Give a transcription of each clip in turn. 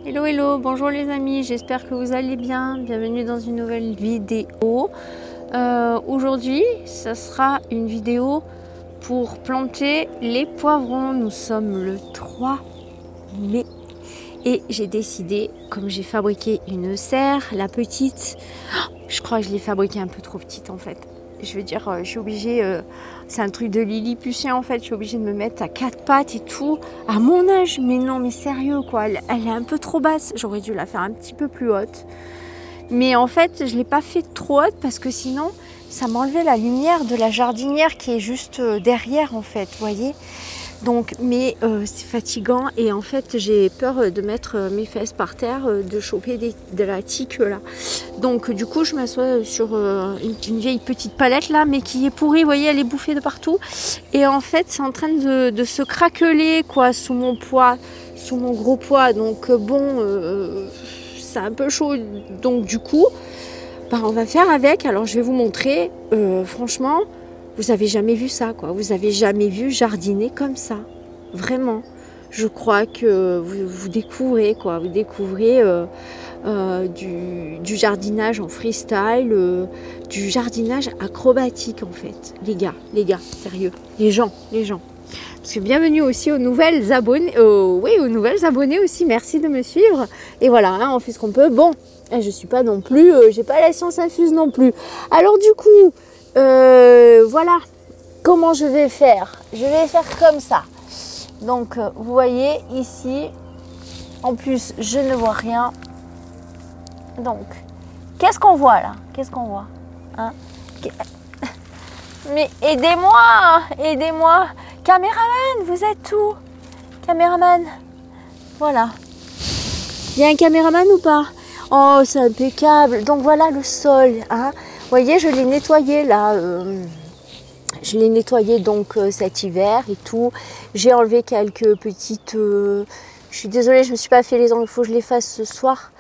Hello hello, bonjour les amis, j'espère que vous allez bien. Bienvenue dans une nouvelle vidéo. Aujourd'hui, ça sera une vidéo pour planter les poivrons. Nous sommes le 3 mai et j'ai décidé, comme j'ai fabriqué une serre, la petite, je crois que je l'ai fabriquée un peu trop petite en fait. Je veux dire, je suis obligée, c'est un truc de Lilliputien en fait, je suis obligée de me mettre à 4 pattes et tout, à mon âge, mais non, mais sérieux quoi, elle est un peu trop basse, j'aurais dû la faire un petit peu plus haute. Mais en fait, je ne l'ai pas fait trop haute parce que sinon, ça m'enlevait la lumière de la jardinière qui est juste derrière en fait, vous voyez. Donc, mais c'est fatigant et en fait j'ai peur de mettre mes fesses par terre, de choper de la tique là. Donc du coup je m'assois sur une vieille petite palette là, mais qui est pourrie, vous voyez, elle est bouffée de partout. Et en fait c'est en train de se craqueler quoi sous mon poids, sous mon gros poids. Donc c'est un peu chaud. Donc du coup, bah, on va faire avec. Alors je vais vous montrer, franchement. Vous avez jamais vu ça, quoi. Vous avez jamais vu jardiner comme ça. Vraiment. Je crois que vous découvrez, quoi. Vous découvrez du jardinage en freestyle, du jardinage acrobatique, en fait. Les gars, sérieux. Les gens. Parce que bienvenue aussi aux nouvelles abonnées. Oui, aux nouvelles abonnées aussi. Merci de me suivre. Et voilà, hein, on fait ce qu'on peut. Bon, je suis pas non plus, j'ai pas la science infuse non plus. Alors du coup, voilà comment je vais faire. Je vais faire comme ça. Donc, vous voyez ici, en plus, je ne vois rien. Donc, qu'est-ce qu'on voit là? Qu'est-ce qu'on voit, hein? Mais aidez-moi. Caméraman, vous êtes où? Caméraman, voilà. Il y a un caméraman ou pas? Oh, c'est impeccable. Donc, voilà le sol, hein. Vous voyez, je l'ai nettoyé là. Je l'ai nettoyé donc cet hiver et tout. J'ai enlevé quelques petites... je suis désolée, je ne me suis pas fait les ongles, il faut que je les fasse ce soir.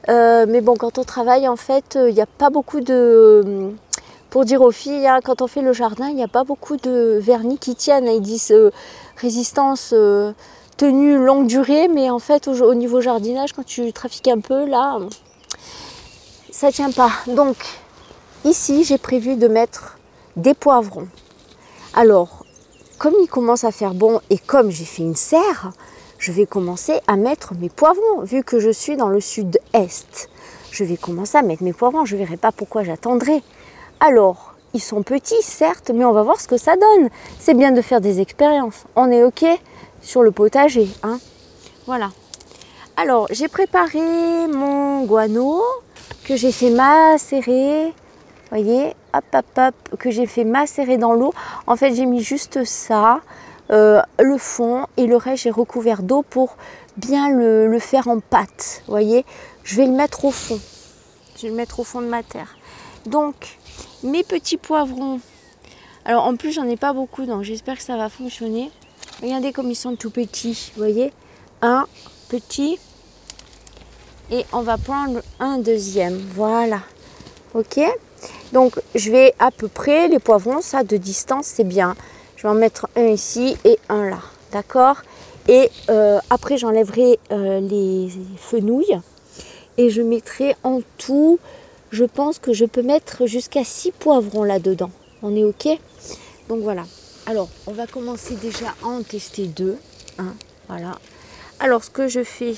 Mais bon, quand on travaille, en fait, il n'y a pas beaucoup de... Pour dire aux filles, hein, quand on fait le jardin, il n'y a pas beaucoup de vernis qui tiennent. Ils disent résistance, tenue, longue durée. Mais en fait, au niveau jardinage, quand tu trafiques un peu, là, ça ne tient pas. Donc, ici, j'ai prévu de mettre des poivrons. Alors, comme il commence à faire bon et comme j'ai fait une serre, je vais commencer à mettre mes poivrons. Vu que je suis dans le sud-est, je vais commencer à mettre mes poivrons. Je ne verrai pas pourquoi j'attendrai. Alors, ils sont petits, certes, mais on va voir ce que ça donne. C'est bien de faire des expériences. On est OK sur le potager, hein. Voilà. Alors, j'ai préparé mon guano que j'ai fait macérer. Voyez, hop, que j'ai fait macérer dans l'eau. En fait, j'ai mis juste ça, le fond, et le reste, j'ai recouvert d'eau pour bien le faire en pâte. Voyez, je vais le mettre au fond. Je vais le mettre au fond de ma terre. Donc, mes petits poivrons. Alors, en plus, j'en ai pas beaucoup, donc j'espère que ça va fonctionner. Regardez comme ils sont tout petits, voyez. Un petit. Et on va prendre un deuxième. Voilà. Ok. Donc, je vais à peu près, les poivrons, ça, de distance, c'est bien. Je vais en mettre un ici et un là. D'accord? Et après, j'enlèverai les fenouilles. Et je mettrai en tout, je pense que je peux mettre jusqu'à 6 poivrons là-dedans. On est OK? Donc, voilà. Alors, on va commencer déjà à en tester 2. Hein, voilà. Alors, ce que je fais,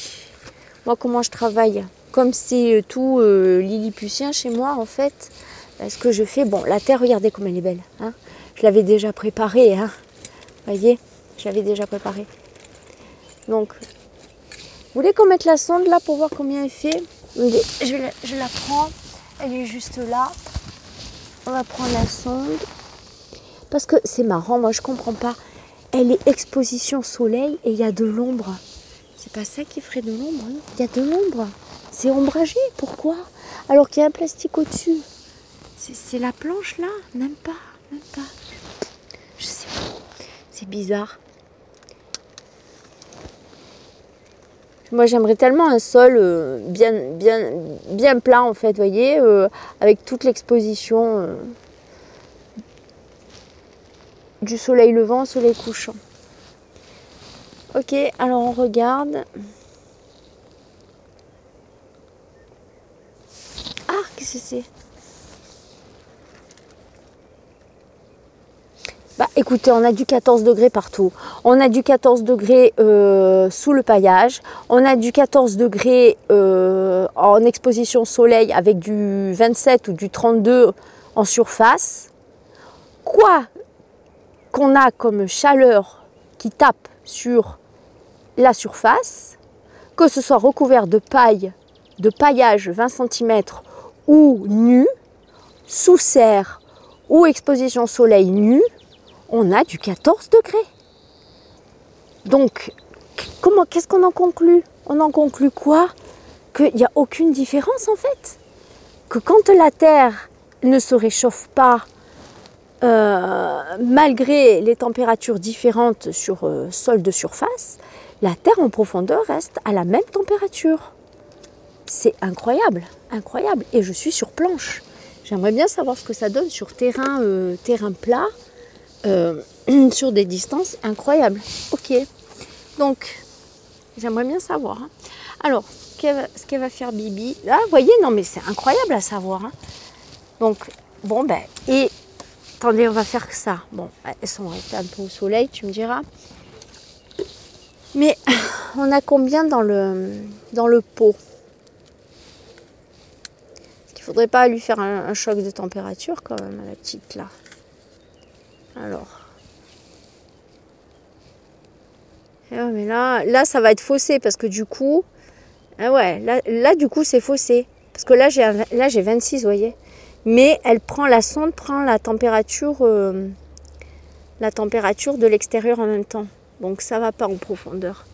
moi, comment je travaille? Comme c'est tout lilliputien chez moi, en fait, ce que je fais, bon, la terre, regardez comme elle est belle. Hein, je l'avais déjà préparée. Hein, voyez, je l'avais déjà préparée. Donc, vous voulez qu'on mette la sonde là pour voir combien elle fait? Je la prends, elle est juste là. On va prendre la sonde. Parce que c'est marrant, moi je comprends pas. Elle est exposition soleil et il y a de l'ombre. C'est pas ça qui ferait de l'ombre, hein? Il y a de l'ombre. C'est ombragé, pourquoi? Alors qu'il y a un plastique au-dessus. C'est la planche là? Même pas. Je sais pas. C'est bizarre. Moi j'aimerais tellement un sol bien plat en fait, vous voyez, avec toute l'exposition du soleil levant au soleil couchant. Ok, alors on regarde. Qu'est-ce que c'est? Bah écoutez, on a du 14 degrés partout. On a du 14 degrés sous le paillage. On a du 14 degrés en exposition soleil avec du 27 ou du 32 en surface. Quoi qu'on a comme chaleur qui tape sur la surface, que ce soit recouvert de paille, de paillage 20 cm ou nu, sous serre ou exposition soleil nu, on a du 14 degrés. Donc, qu'est-ce qu'on en conclut? On en conclut quoi? Qu'il n'y a aucune différence en fait. Que quand la Terre ne se réchauffe pas, malgré les températures différentes sur sol de surface, la Terre en profondeur reste à la même température. C'est incroyable, incroyable. Et je suis sur planche. J'aimerais bien savoir ce que ça donne sur terrain plat, sur des distances incroyables. Ok, donc j'aimerais bien savoir. Hein. Alors, ce qu'elle va faire Bibi, là, vous voyez, non mais c'est incroyable à savoir. Hein. Donc, bon ben, et attendez, on va faire que ça. Bon, elles sont restées un peu au soleil, tu me diras. Mais on a combien dans le pot? Il ne faudrait pas lui faire un choc de température quand même à la petite là. Alors. Et ouais, mais là, ça va être faussé parce que du coup, ah ouais, là du coup c'est faussé. Parce que là j'ai 26, vous voyez. Mais la sonde prend la température de l'extérieur en même temps. Donc ça va pas en profondeur.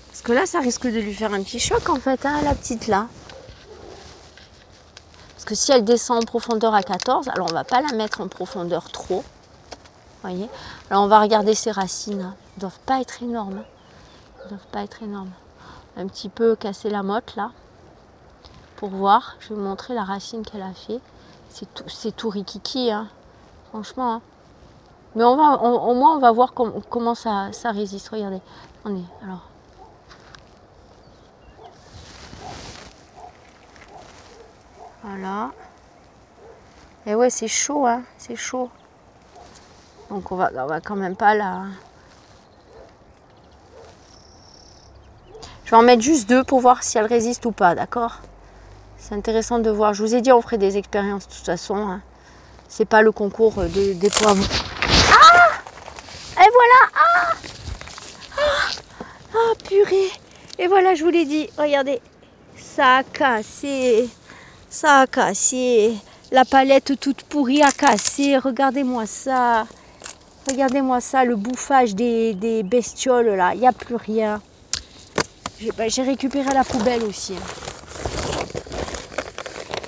Parce que là, ça risque de lui faire un petit choc en fait, hein, la petite là. Parce que si elle descend en profondeur à 14, alors on va pas la mettre en profondeur trop. Voyez. Alors on va regarder ses racines. Hein. Elles doivent pas être énormes. Elles doivent pas être énormes. Un petit peu casser la motte là. Pour voir. Je vais vous montrer la racine qu'elle a fait. C'est tout rikiki, hein. Franchement. Hein. Mais au moins on va voir comment ça résiste. Regardez. Attendez, alors. Voilà. Et ouais, c'est chaud, hein. C'est chaud. Donc on va quand même pas la... Je vais en mettre juste 2 pour voir si elle résiste ou pas, d'accord? C'est intéressant de voir. Je vous ai dit, on ferait des expériences de toute façon. Hein. C'est pas le concours des poivres. Ah! Et voilà! Ah, purée! Et voilà, je vous l'ai dit. Regardez. Ça a cassé. Ça a cassé. La palette toute pourrie a cassé. Regardez-moi ça. Regardez-moi ça, le bouffage des bestioles là. Il n'y a plus rien. J'ai récupéré la poubelle aussi.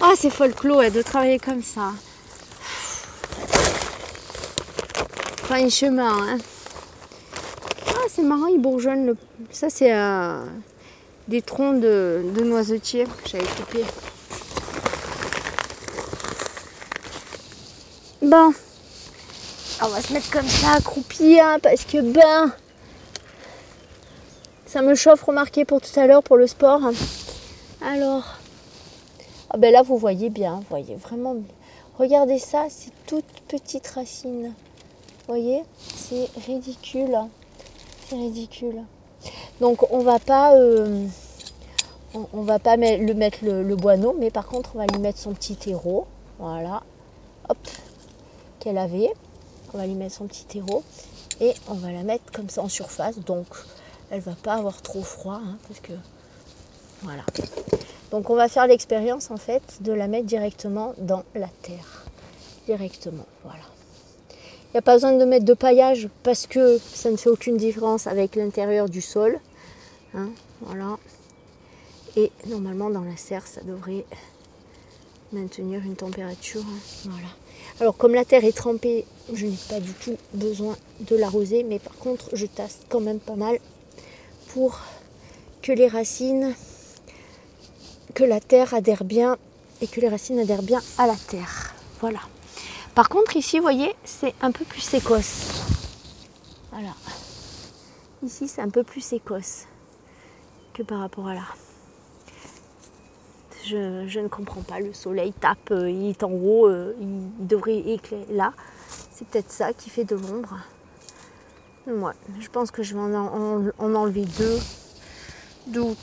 Ah, c'est folklore de travailler comme ça. Franchement, hein. Ah, c'est marrant, il bourgeonne. Ça, c'est des troncs de noisetiers que j'avais coupés. Bon. On va se mettre comme ça, accroupi, hein, parce que ben... Ça me chauffe, remarquez, pour tout à l'heure, pour le sport. Alors... Ah ben là, vous voyez bien, vous voyez vraiment... Regardez ça, c'est toutes petites racines. Vous voyez? C'est ridicule. C'est ridicule. Donc, on va pas... on va pas mettre le boineau, mais par contre, on va lui mettre son petit terreau. Voilà. Hop. Qu'elle avait. On va lui mettre son petit terreau. Et on va la mettre comme ça en surface. Donc, elle va pas avoir trop froid. Hein, parce que... Voilà. Donc on va faire l'expérience en fait de la mettre directement dans la terre. Directement, voilà. Il n'y a pas besoin de mettre de paillage parce que ça ne fait aucune différence avec l'intérieur du sol. Hein, voilà. Et normalement dans la serre, ça devrait maintenir une température. Hein, voilà. Alors comme la terre est trempée, je n'ai pas du tout besoin de l'arroser. Mais par contre, je tasse quand même pas mal pour que les racines... que la terre adhère bien et que les racines adhèrent bien à la terre. Voilà. Par contre, ici, vous voyez, c'est un peu plus sécosse. Voilà. Ici, c'est un peu plus sécosse que par rapport à là. Je ne comprends pas. Le soleil tape, il est en haut, il devrait éclairer là. C'est peut-être ça qui fait de l'ombre. Ouais, je pense que je vais en enlever deux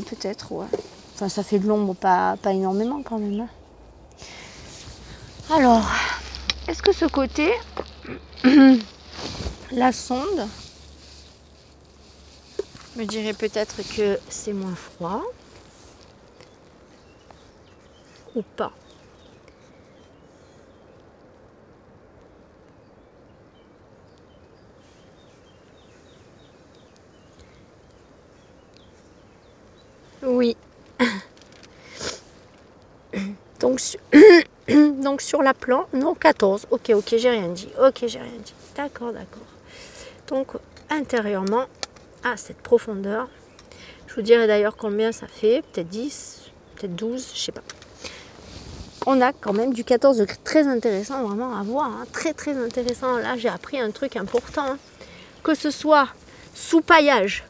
peut-être, ouais. Enfin, ça fait de l'ombre, pas énormément quand même. Hein. Alors, est-ce que ce côté, la sonde, me dirait peut-être que c'est moins froid ou pas? Oui. Donc, donc sur la plan, non 14. Ok, j'ai rien dit. Ok, j'ai rien dit. D'accord. Donc intérieurement, à cette profondeur, je vous dirai d'ailleurs combien ça fait, peut-être 10, peut-être 12, je sais pas. On a quand même du 14 degrés, très intéressant vraiment à voir, hein. Très intéressant. Là, j'ai appris un truc important, hein. Que ce soit sous paillage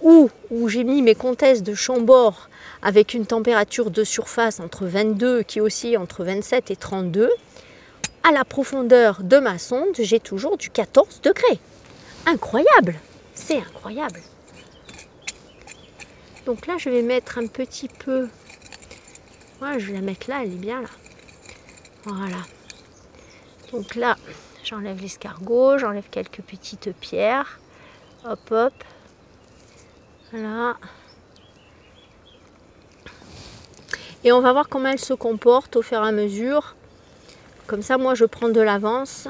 ou où j'ai mis mes comtesses de Chambord avec une température de surface entre 22 qui oscille entre 27 et 32, à la profondeur de ma sonde, j'ai toujours du 14 degrés. Incroyable, c'est incroyable. Donc là, je vais mettre un petit peu, voilà, je vais la mettre là, elle est bien là. Voilà. Donc là, j'enlève l'escargot, j'enlève quelques petites pierres. Hop. Voilà. Et on va voir comment elle se comporte au fur et à mesure. Comme ça, moi, je prends de l'avance.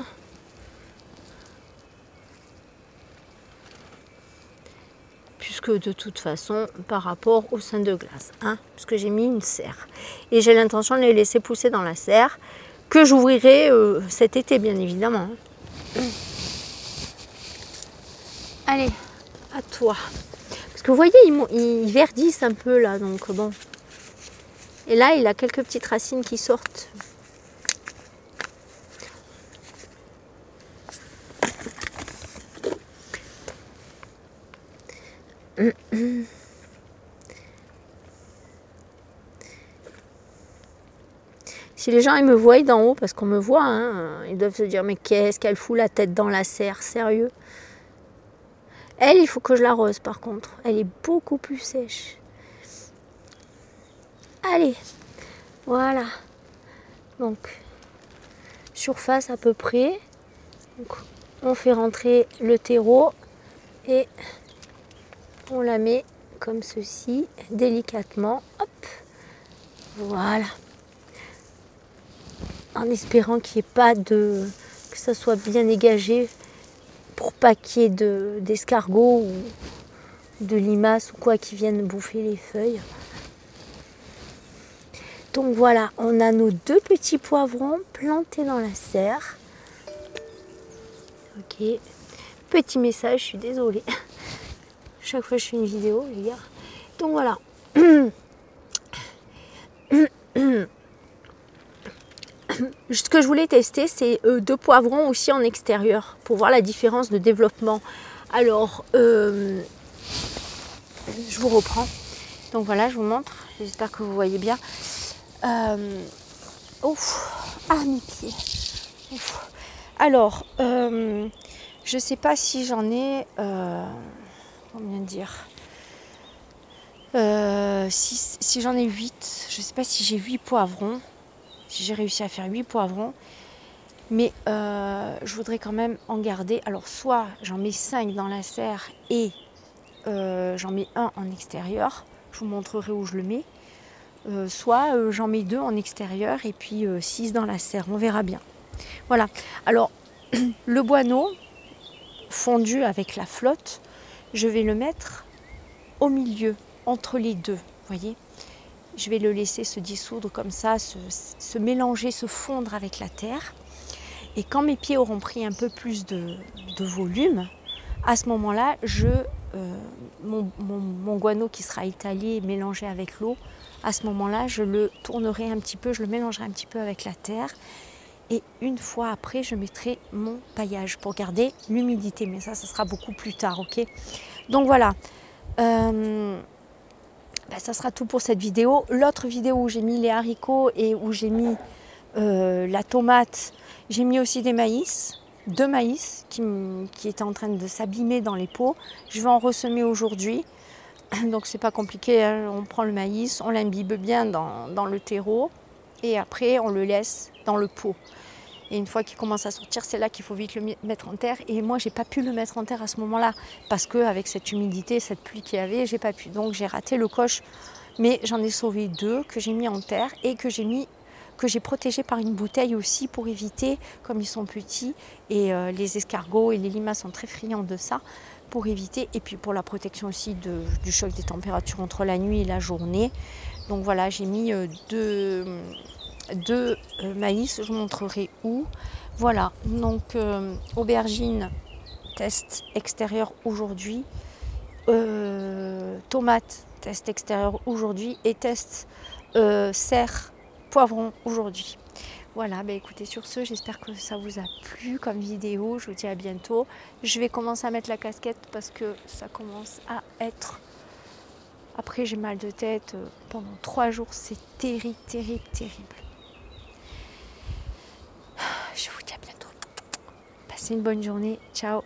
Puisque de toute façon, par rapport au sein de glace, hein, puisque j'ai mis une serre. Et j'ai l'intention de les laisser pousser dans la serre, que j'ouvrirai cet été, bien évidemment. Allez, à toi. Parce que vous voyez, ils verdissent un peu là, donc bon. Et là, il a quelques petites racines qui sortent. Si les gens ils me voient d'en haut, parce qu'on me voit, hein, ils doivent se dire mais qu'est-ce qu'elle fout la tête dans la serre, sérieux? Elle, il faut que je l'arrose par contre. Elle est beaucoup plus sèche. Allez, voilà. Donc, surface à peu près. Donc, on fait rentrer le terreau et on la met comme ceci, délicatement. Hop, voilà. En espérant qu'il n'y ait pas de... que ça soit bien dégagé pour pas qu'il y ait d'escargots ou de limaces ou quoi qui viennent bouffer les feuilles. Donc voilà, on a nos deux petits poivrons plantés dans la serre. Ok, petit message, je suis désolée. Chaque fois que je fais une vidéo, les gars. Donc voilà. Ce que je voulais tester, c'est deux poivrons aussi en extérieur pour voir la différence de développement. Alors, je vous reprends. Donc voilà, je vous montre. J'espère que vous voyez bien. Ouf, ah mes pieds. Ouf. Alors, je sais pas si j'en ai, combien dire, si j'en ai 8, je sais pas si j'ai 8 poivrons, si j'ai réussi à faire 8 poivrons, mais je voudrais quand même en garder. Alors soit j'en mets 5 dans la serre et j'en mets un en extérieur, je vous montrerai où je le mets, soit j'en mets 2 en extérieur et puis 6 dans la serre, on verra bien. Voilà, alors le boineau fondu avec la flotte, je vais le mettre au milieu, entre les deux, voyez. Je vais le laisser se dissoudre comme ça, se mélanger, se fondre avec la terre. Et quand mes pieds auront pris un peu plus de volume, à ce moment-là, mon guano qui sera étalé, mélangé avec l'eau, à ce moment-là, je le tournerai un petit peu, je le mélangerai un petit peu avec la terre. Et une fois après, je mettrai mon paillage pour garder l'humidité. Mais ça sera beaucoup plus tard, ok? Donc voilà. bah, ça sera tout pour cette vidéo. L'autre vidéo où j'ai mis les haricots et où j'ai mis la tomate, j'ai mis aussi des maïs, 2 maïs qui étaient en train de s'abîmer dans les pots. Je vais en ressemer aujourd'hui. Donc c'est pas compliqué, hein. On prend le maïs, on l'imbibe bien dans le terreau et après on le laisse dans le pot. Et une fois qu'il commence à sortir, c'est là qu'il faut vite le mettre en terre. Et moi, j'ai pas pu le mettre en terre à ce moment-là parce qu'avec cette humidité, cette pluie qu'il y avait, j'ai pas pu. Donc j'ai raté le coche. Mais j'en ai sauvé 2 que j'ai mis en terre et que j'ai protégé par une bouteille aussi pour éviter, comme ils sont petits, et les escargots et les limaces sont très friands de ça, pour éviter, et puis pour la protection aussi du choc des températures entre la nuit et la journée. Donc voilà, j'ai mis 2 maïs, je vous montrerai où. Voilà, donc aubergine, test extérieur aujourd'hui, tomate, test extérieur aujourd'hui, et test serre, poivron aujourd'hui. Voilà, bah écoutez, sur ce, j'espère que ça vous a plu comme vidéo. Je vous dis à bientôt. Je vais commencer à mettre la casquette parce que ça commence à être... Après, j'ai mal de tête pendant 3 jours. C'est terrible, terrible, terrible. Je vous dis à bientôt. Passez une bonne journée. Ciao.